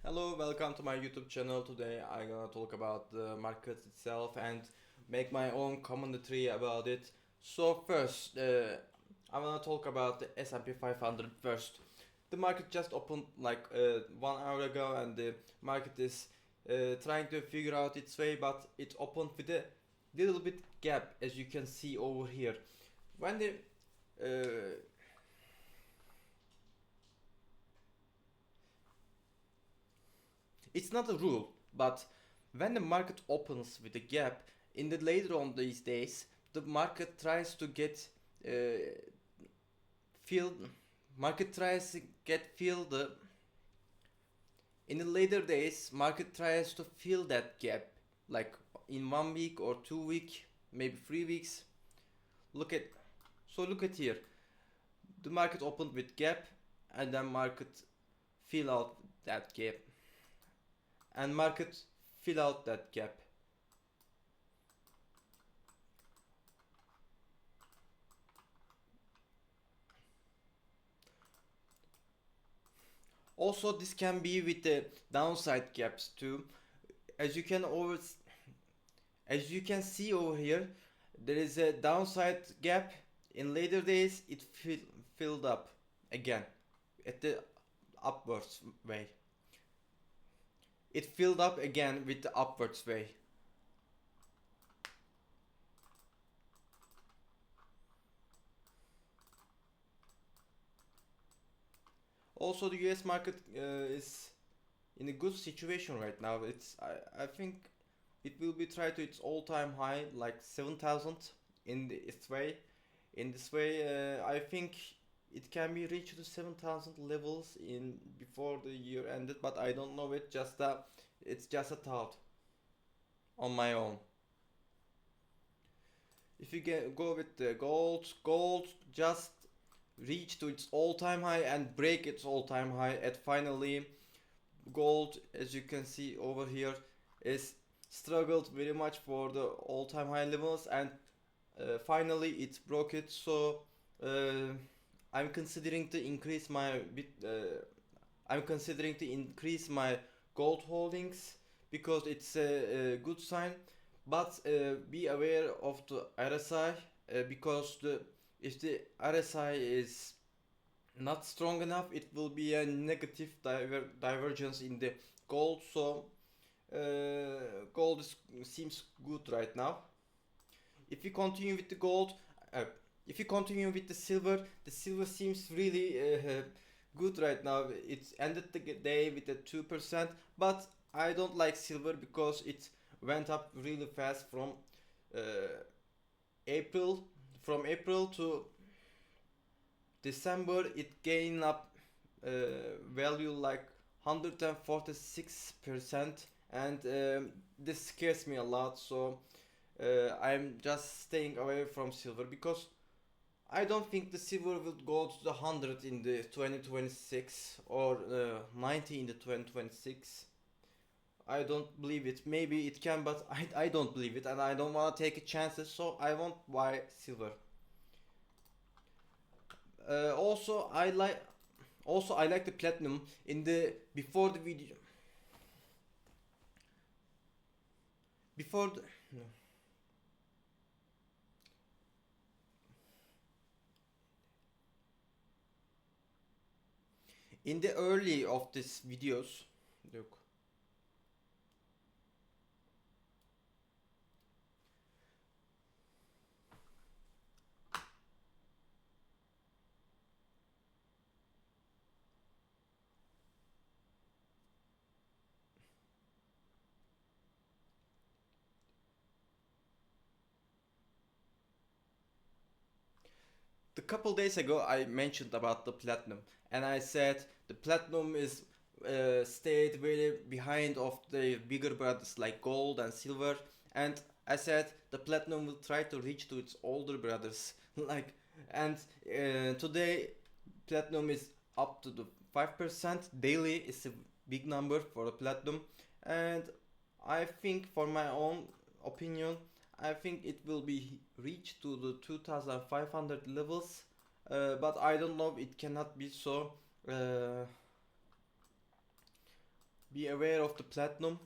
Hello, welcome to my YouTube channel. Today I'm gonna talk about the market itself and make my own commentary about it. So first, I wanna talk about the S&P 500 first. The market just opened like 1 hour ago, and the market is trying to figure out its way, but it opened with a little bit gap, as you can see over here. When the It's not a rule, but when the market opens with a gap, in the later on these days, the market tries to get filled. Market tries to get filled. In the later days, market tries to fill that gap, like in 1 week or 2 week, maybe 3 weeks. Look at here. The market opened with gap, and then market fill out that gap, and market fill out that gap. Also, this can be with the downside gaps too. As you can over as you can see over here, there is a downside gap. In later days, it filled up again at the upwards way. It filled up again with the upwards way. Also, the US market is in a good situation right now. I think it will be try to its all-time high, like 7,000 in its way. In this way, I think it can be reached to 7,000 levels in before the year ended, but I don't know it. It's just a thought on my own. If you go with the gold just reach to its all-time high and break its all-time high at finally. Gold, as you can see over here, is struggled very much for the all-time high levels, and finally it broke it. So I'm considering to increase my gold holdings because it's a good sign. But be aware of the RSI, because if the RSI is not strong enough, it will be a negative divergence in the gold. So gold seems good right now. If we continue with the gold, if you continue with the silver seems really good right now. It ended the day with a 2%, but I don't like silver because it went up really fast from uh, April. From April to December, it gained up value like 146%, and this scares me a lot. So I'm just staying away from silver because I don't think the silver will go to the 100 in the 2026 or 90 in the 2026. I don't believe it. Maybe it can, but I don't believe it, and I don't want to take chances, so I won't buy silver. Also, I like the platinum in the before the video. Before the, no. In the early of this videos, look. A couple days ago I mentioned about the platinum, and I said the platinum is stayed very behind of the bigger brothers like gold and silver, and I said the platinum will try to reach to its older brothers like, and today platinum is up to the 5% daily. Is a big number for the platinum, and I think for my own opinion, I think it will be reached to the 2500 levels, but I don't know, it cannot be so. be aware of the platinum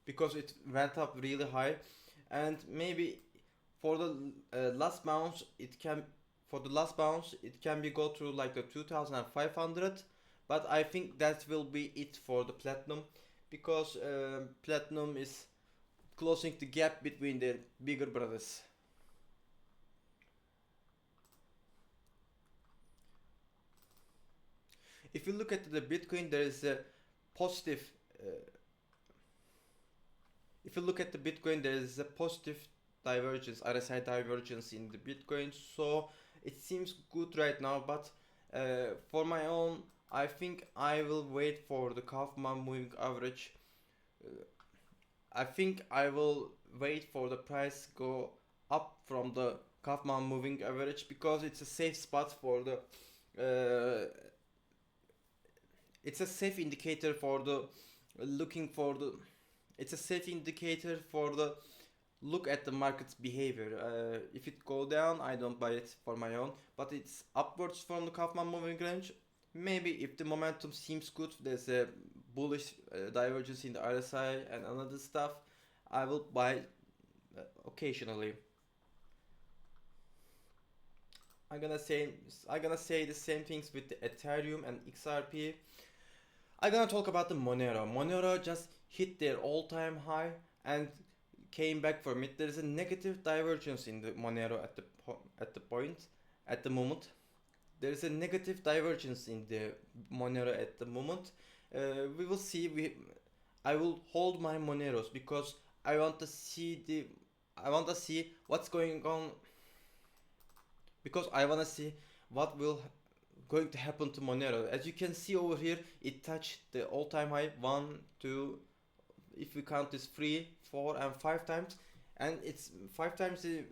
because it went up really high, and maybe for the last bounce it can be go through like a 2500, but I think that will be it for the platinum because platinum is closing the gap between the bigger brothers. If you look at the Bitcoin, there is a positive. Uh, if you look at the Bitcoin, there is a positive divergence, RSI divergence in the Bitcoin. So it seems good right now, but for my own, I think I will wait for the Kaufman moving average. I think I will wait for the price go up from the Kaufman moving average because it's a safe spot for the. It's a safe indicator for the looking for the. It's a safe indicator for the look at the market's behavior. If it go down, I don't buy it for my own, but it's upwards from the Kaufman moving range. Maybe if the momentum seems good, there's a bullish divergence in the RSI and another stuff, I will buy occasionally. I'm gonna say the same things with the Ethereum and XRP. I'm gonna talk about the Monero. Monero just hit their all-time high and came back from it. There is a negative divergence in the Monero at the moment. There is a negative divergence in the Monero at the moment. We will see. I will hold my Moneros because I want to see what's going on because I want to see what will going to happen to Monero. As you can see over here, it touched the all-time high 1, 2, if we count this 3, 4 and 5 times, and it's 5 times the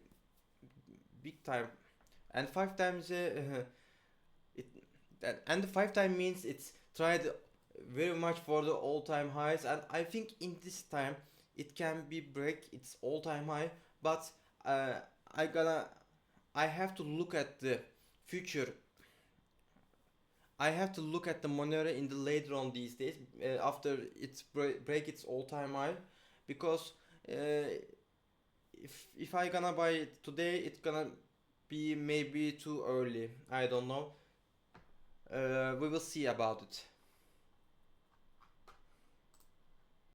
big time, and 5 times it and the 5 time means it's tried very much for the all-time highs, and I think in this time it can be break its all-time high, but uh, I gonna I have to look at the future. I have to look at the Monero in the later on these days after it's break its all-time high because if I gonna buy it today, it's gonna be maybe too early. I don't know. We will see about it.